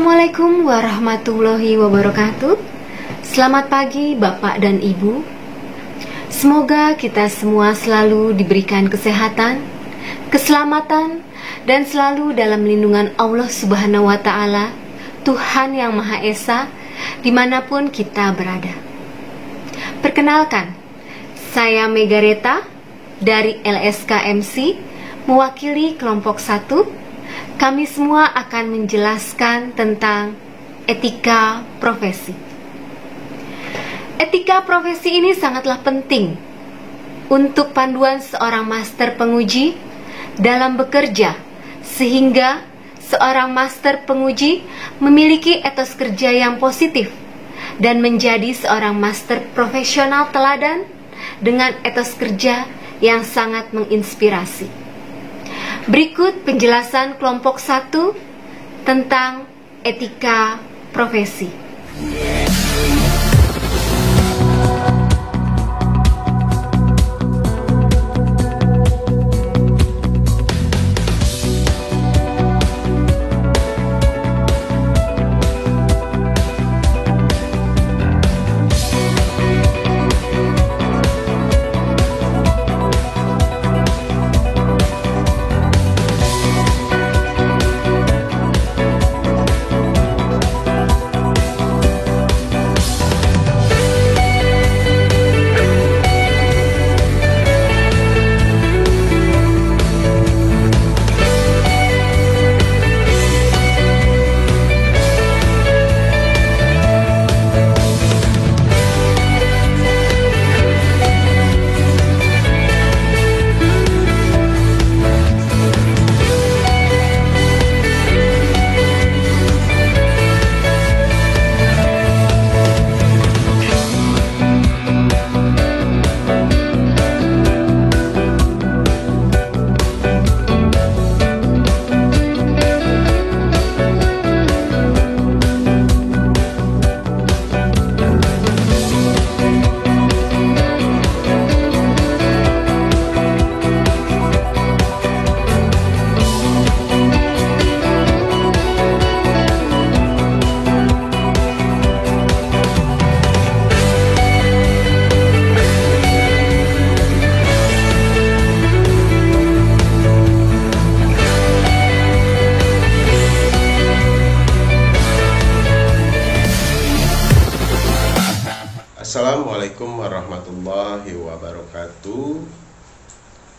Assalamualaikum warahmatullahi wabarakatuh. Selamat pagi Bapak dan Ibu. Semoga kita semua selalu diberikan kesehatan, keselamatan, dan selalu dalam lindungan Allah Subhanahu wa Ta'ala, Tuhan yang Maha Esa, dimanapun kita berada. Perkenalkan, saya Megareta dari LSKMC, mewakili kelompok 1. Kami semua akan menjelaskan tentang etika profesi. Etika profesi ini sangatlah penting untuk panduan seorang master penguji dalam bekerja, sehingga seorang master penguji memiliki etos kerja yang positif dan menjadi seorang master profesional teladan dengan etos kerja yang sangat menginspirasi. Berikut penjelasan kelompok 1 tentang etika profesi. Assalamualaikum warahmatullahi wabarakatuh.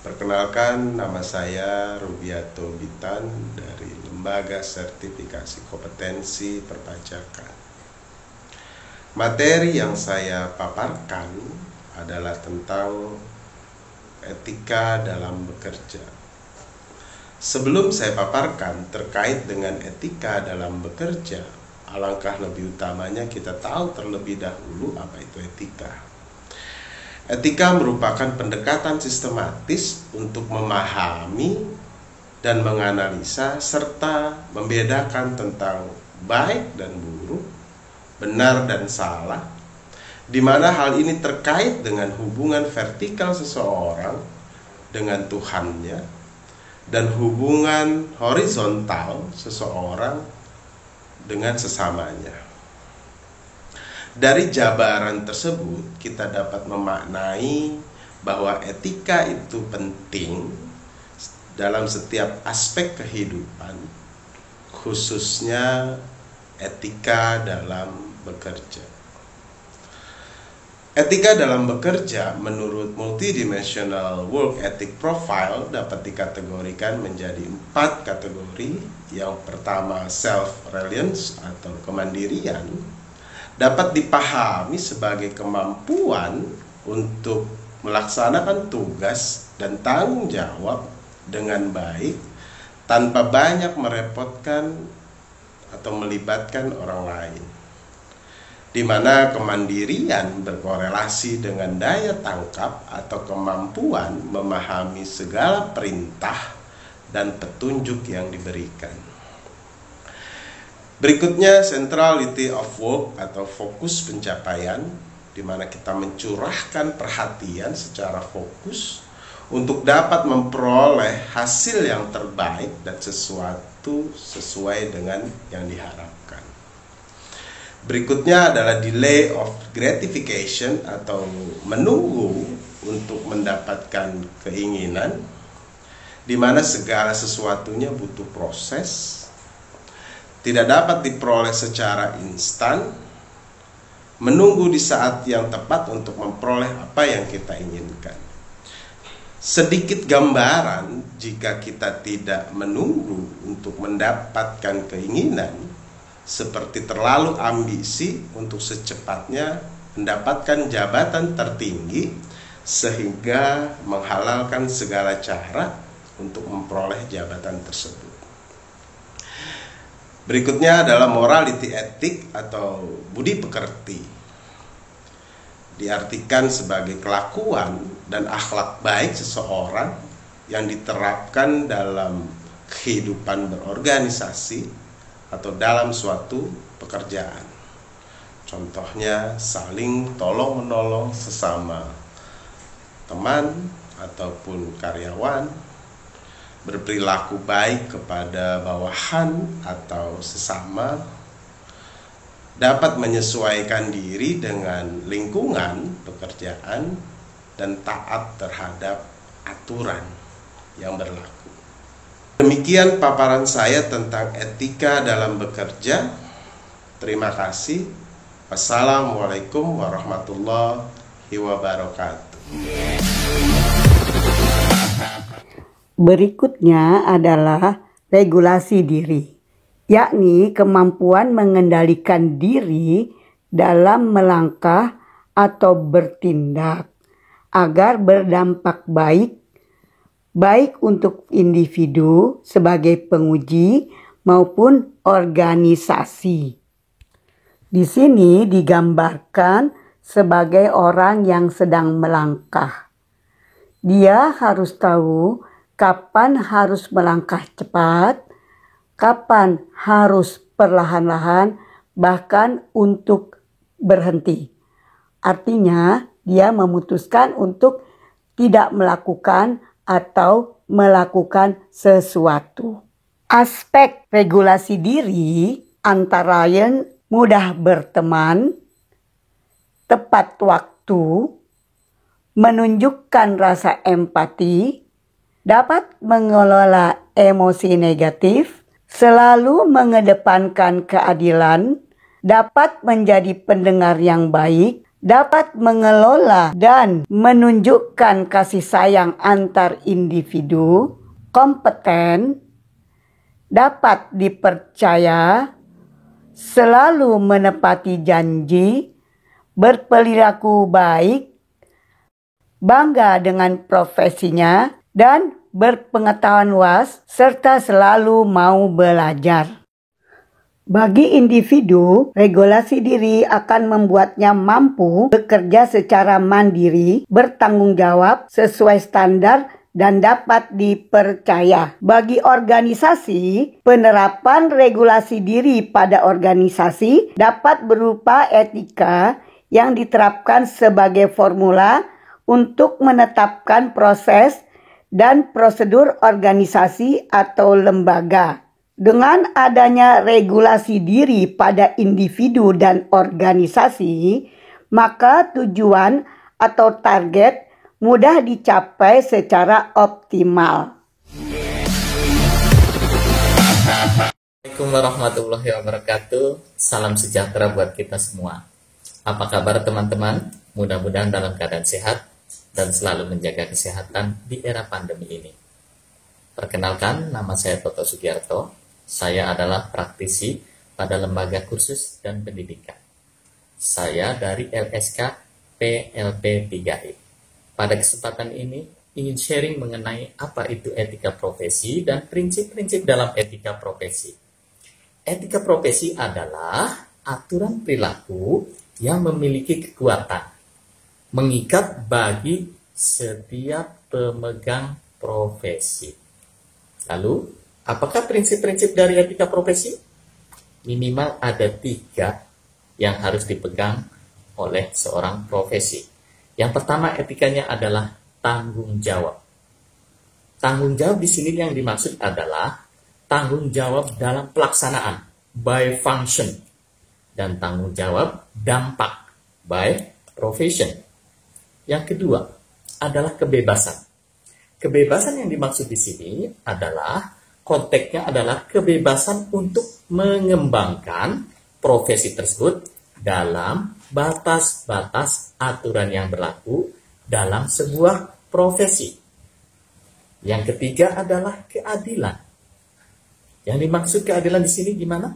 Perkenalkan, nama saya Rubiato Bitan dari Lembaga Sertifikasi Kompetensi Perpajakan. Materi yang saya paparkan adalah tentang etika dalam bekerja. Sebelum saya paparkan terkait dengan etika dalam bekerja, alangkah lebih utamanya kita tahu terlebih dahulu apa itu etika. Etika merupakan pendekatan sistematis untuk memahami dan menganalisa serta membedakan tentang baik dan buruk, benar dan salah, di mana hal ini terkait dengan hubungan vertikal seseorang dengan Tuhannya dan hubungan horizontal seseorang dengan sesamanya. Dari jabaran tersebut kita dapat memaknai bahwa etika itu penting dalam setiap aspek kehidupan, khususnya etika dalam bekerja. Etika dalam bekerja menurut Multidimensional Work Ethic Profile dapat dikategorikan menjadi 4 kategori. Yang pertama, self-reliance atau kemandirian, dapat dipahami sebagai kemampuan untuk melaksanakan tugas dan tanggung jawab dengan baik tanpa banyak merepotkan atau melibatkan orang lain, di mana kemandirian berkorelasi dengan daya tangkap atau kemampuan memahami segala perintah dan petunjuk yang diberikan. Berikutnya, centrality of work atau fokus pencapaian, di mana kita mencurahkan perhatian secara fokus untuk dapat memperoleh hasil yang terbaik dan sesuatu sesuai dengan yang diharapkan. Berikutnya adalah delay of gratification atau menunggu untuk mendapatkan keinginan, di mana segala sesuatunya butuh proses, tidak dapat diperoleh secara instan, menunggu di saat yang tepat untuk memperoleh apa yang kita inginkan. Sedikit gambaran jika kita tidak menunggu untuk mendapatkan keinginan, seperti terlalu ambisi untuk secepatnya mendapatkan jabatan tertinggi sehingga menghalalkan segala cara untuk memperoleh jabatan tersebut. Berikutnya adalah morality etik atau budi pekerti. Diartikan sebagai kelakuan dan akhlak baik seseorang yang diterapkan dalam kehidupan berorganisasi atau dalam suatu pekerjaan. Contohnya saling tolong-menolong sesama teman ataupun karyawan, berperilaku baik kepada bawahan atau sesama, dapat menyesuaikan diri dengan lingkungan pekerjaan, dan taat terhadap aturan yang berlaku. Demikian paparan saya tentang etika dalam bekerja. Terima kasih. Wassalamualaikum warahmatullahi wabarakatuh. Berikutnya adalah regulasi diri, yakni kemampuan mengendalikan diri dalam melangkah atau bertindak agar berdampak baik untuk individu sebagai penguji maupun organisasi. Di sini digambarkan sebagai orang yang sedang melangkah. Dia harus tahu kapan harus melangkah cepat, kapan harus perlahan-lahan, bahkan untuk berhenti. Artinya, dia memutuskan untuk tidak melakukan atau melakukan sesuatu. Aspek regulasi diri antara lain mudah berteman, tepat waktu, menunjukkan rasa empati, dapat mengelola emosi negatif, selalu mengedepankan keadilan, dapat menjadi pendengar yang baik, dapat mengelola dan menunjukkan kasih sayang antar individu, kompeten, dapat dipercaya, selalu menepati janji, berperilaku baik, bangga dengan profesinya, dan berpengetahuan luas, serta selalu mau belajar. Bagi individu, regulasi diri akan membuatnya mampu bekerja secara mandiri, bertanggung jawab sesuai standar, dan dapat dipercaya. Bagi organisasi, penerapan regulasi diri pada organisasi dapat berupa etika yang diterapkan sebagai formula untuk menetapkan proses dan prosedur organisasi atau lembaga. Dengan adanya regulasi diri pada individu dan organisasi, maka tujuan atau target mudah dicapai secara optimal. Assalamualaikum warahmatullahi wabarakatuh. Salam sejahtera buat kita semua. Apa kabar teman-teman? Mudah-mudahan dalam keadaan sehat dan selalu menjaga kesehatan di era pandemi ini. Perkenalkan, nama saya Toto Sugiarto. Saya adalah praktisi pada Lembaga Kursus dan Pendidikan. Saya dari LSK PLP 3E. Pada kesempatan ini, ingin sharing mengenai apa itu etika profesi dan prinsip-prinsip dalam etika profesi. Etika profesi adalah aturan perilaku yang memiliki kekuatan, mengikat bagi setiap pemegang profesi. Lalu, apakah prinsip-prinsip dari etika profesi? Minimal ada 3 yang harus dipegang oleh seorang profesi. Yang pertama etikanya adalah tanggung jawab. Tanggung jawab di sini yang dimaksud adalah tanggung jawab dalam pelaksanaan, by function, dan tanggung jawab dampak, by profession. Yang kedua adalah kebebasan. Kebebasan yang dimaksud di sini adalah konteksnya adalah kebebasan untuk mengembangkan profesi tersebut dalam batas-batas aturan yang berlaku dalam sebuah profesi. Yang ketiga adalah keadilan. Yang dimaksud keadilan di sini gimana?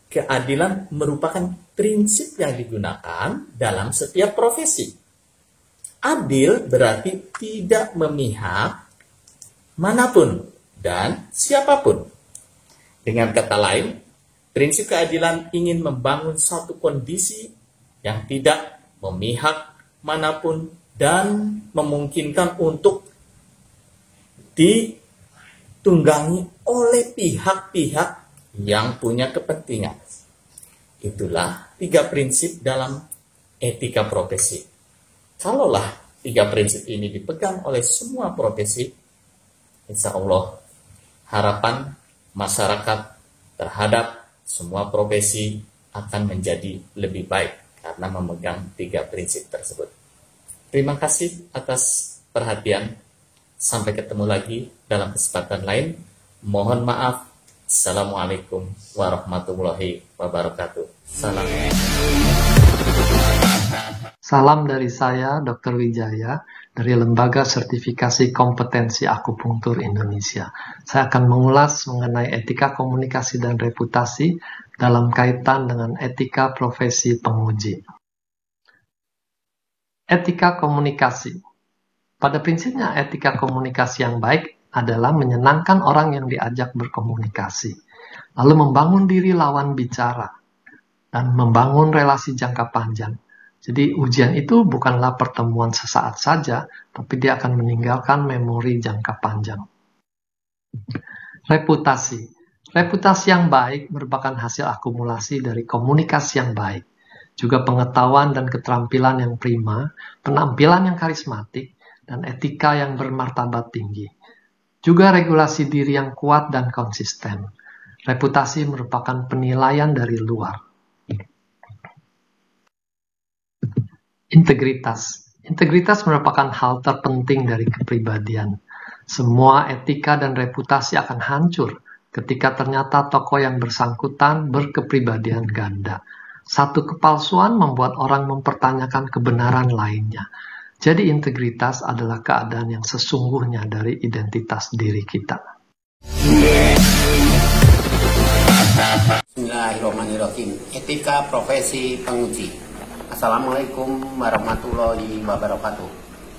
Keadilan merupakan prinsip yang digunakan dalam setiap profesi. Adil berarti tidak memihak manapun dan siapapun. Dengan kata lain, prinsip keadilan ingin membangun satu kondisi yang tidak memihak manapun dan memungkinkan untuk ditunggangi oleh pihak-pihak yang punya kepentingan. Itulah 3 prinsip dalam etika profesi. Kalaulah 3 prinsip ini dipegang oleh semua profesi, insya Allah harapan masyarakat terhadap semua profesi akan menjadi lebih baik karena memegang 3 prinsip tersebut. Terima kasih atas perhatian. Sampai ketemu lagi dalam kesempatan lain. Mohon maaf. Assalamualaikum warahmatullahi wabarakatuh. Salam dari saya, Dr. Wijaya, dari Lembaga Sertifikasi Kompetensi Akupunktur Indonesia. Saya akan mengulas mengenai etika komunikasi dan reputasi dalam kaitan dengan etika profesi penguji. Etika komunikasi. Pada prinsipnya, etika komunikasi yang baik adalah menyenangkan orang yang diajak berkomunikasi, lalu membangun diri lawan bicara, dan membangun relasi jangka panjang. Jadi ujian itu bukanlah pertemuan sesaat saja, tapi dia akan meninggalkan memori jangka panjang. Reputasi. Reputasi yang baik merupakan hasil akumulasi dari komunikasi yang baik, juga pengetahuan dan keterampilan yang prima, penampilan yang karismatik, dan etika yang bermartabat tinggi. Juga regulasi diri yang kuat dan konsisten. Reputasi merupakan penilaian dari luar. Integritas. Integritas merupakan hal terpenting dari kepribadian. Semua etika dan reputasi akan hancur ketika ternyata tokoh yang bersangkutan berkepribadian ganda. Satu kepalsuan membuat orang mempertanyakan kebenaran lainnya. Jadi integritas adalah keadaan yang sesungguhnya dari identitas diri kita. Bismillahirrahmanirrahim. Etika profesi penguji. Assalamualaikum warahmatullahi wabarakatuh.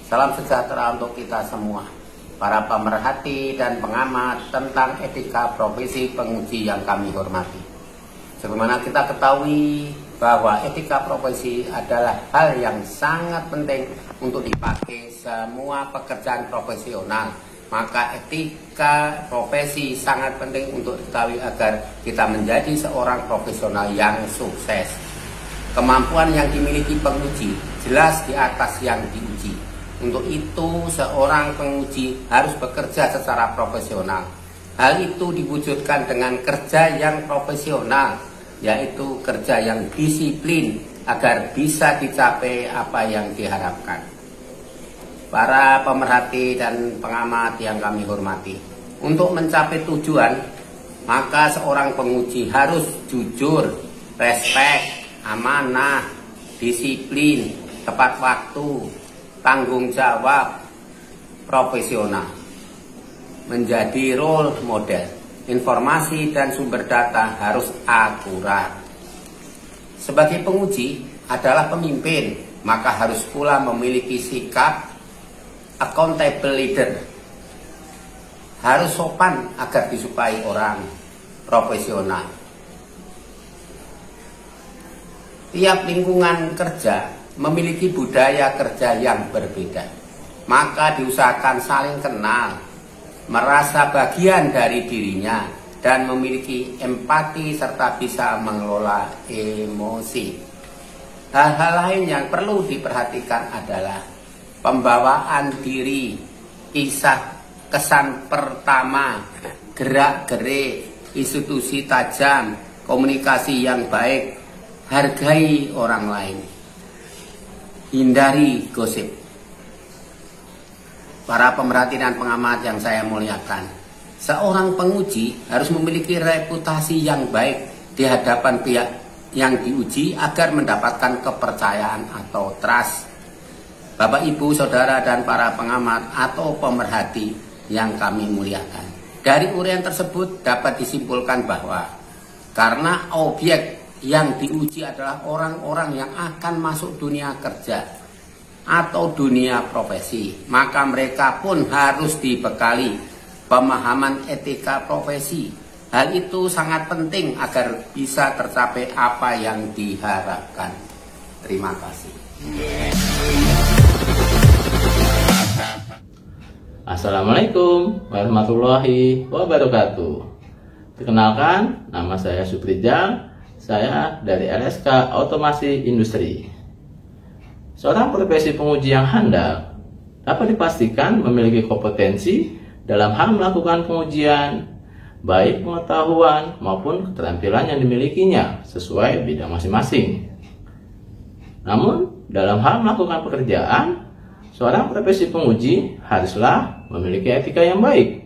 Salam sejahtera untuk kita semua, para pemerhati dan pengamat tentang etika profesi penguji yang kami hormati. Sebagaimana kita ketahui bahwa etika profesi adalah hal yang sangat penting untuk dipakai semua pekerjaan profesional. Maka etika profesi sangat penting untuk diketahui agar kita menjadi seorang profesional yang sukses. Kemampuan yang dimiliki penguji jelas di atas yang diuji. Untuk itu seorang penguji harus bekerja secara profesional. Hal itu diwujudkan dengan kerja yang profesional, yaitu kerja yang disiplin agar bisa dicapai apa yang diharapkan. Para pemerhati dan pengamat yang kami hormati, untuk mencapai tujuan, maka seorang penguji harus jujur, respek, amanah, disiplin, tepat waktu, tanggung jawab, profesional, menjadi role model. Informasi dan sumber data harus akurat. Sebagai penguji adalah pemimpin, maka harus pula memiliki sikap accountable leader. Harus sopan agar disukai orang, profesional. Tiap lingkungan kerja memiliki budaya kerja yang berbeda, maka diusahakan saling kenal, merasa bagian dari dirinya, dan memiliki empati serta bisa mengelola emosi. Hal-hal lain yang perlu diperhatikan adalah pembawaan diri, kisah kesan pertama, gerak-gerik, institusi tajam, komunikasi yang baik, hargai orang lain, hindari gosip. Para pemerhati dan pengamat yang saya muliakan, seorang penguji harus memiliki reputasi yang baik di hadapan pihak yang diuji agar mendapatkan kepercayaan atau trust. Bapak, Ibu, Saudara, dan para pengamat atau pemerhati yang kami muliakan, dari uraian tersebut dapat disimpulkan bahwa karena objek yang diuji adalah orang-orang yang akan masuk dunia kerja atau dunia profesi, maka mereka pun harus dibekali pemahaman etika profesi. Hal itu sangat penting agar bisa tercapai apa yang diharapkan. Terima kasih. Assalamualaikum warahmatullahi wabarakatuh. Perkenalkan, nama saya Suprijal. Saya dari LSK Otomasi Industri. Seorang profesi penguji yang handal dapat dipastikan memiliki kompetensi dalam hal melakukan pengujian, baik pengetahuan maupun keterampilan yang dimilikinya sesuai bidang masing-masing. Namun, dalam hal melakukan pekerjaan, seorang profesi penguji haruslah memiliki etika yang baik.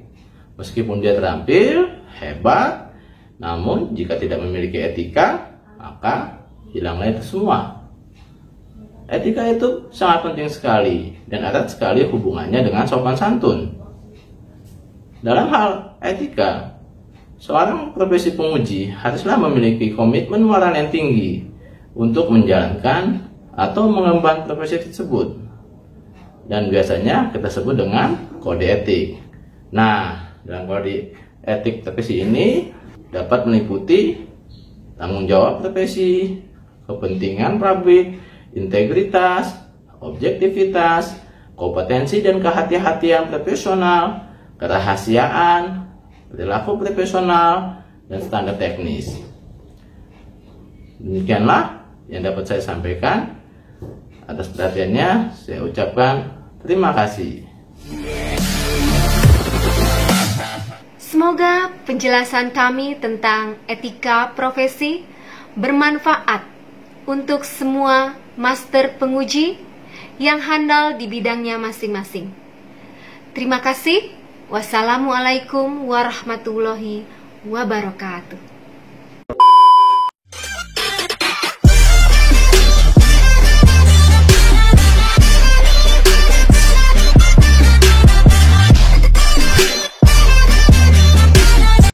Meskipun dia terampil, hebat, namun jika tidak memiliki etika, maka hilanglah itu semua. Etika itu sangat penting sekali dan erat sekali hubungannya dengan sopan santun. Dalam hal etika, seorang profesi penguji haruslah memiliki komitmen moral yang tinggi untuk menjalankan atau mengemban profesi tersebut. Dan biasanya kita sebut dengan kode etik. Nah, dalam kode etik profesi ini dapat meliputi tanggung jawab profesi, kepentingan publik, integritas, objektivitas, kompetensi dan kehati-hatian profesional, kerahasiaan, perilaku profesional, dan standar teknis. Demikianlah yang dapat saya sampaikan. Atas perhatiannya, saya ucapkan terima kasih. Semoga penjelasan kami tentang etika profesi bermanfaat untuk semua master penguji yang handal di bidangnya masing-masing. Terima kasih. Wassalamualaikum warahmatullahi wabarakatuh.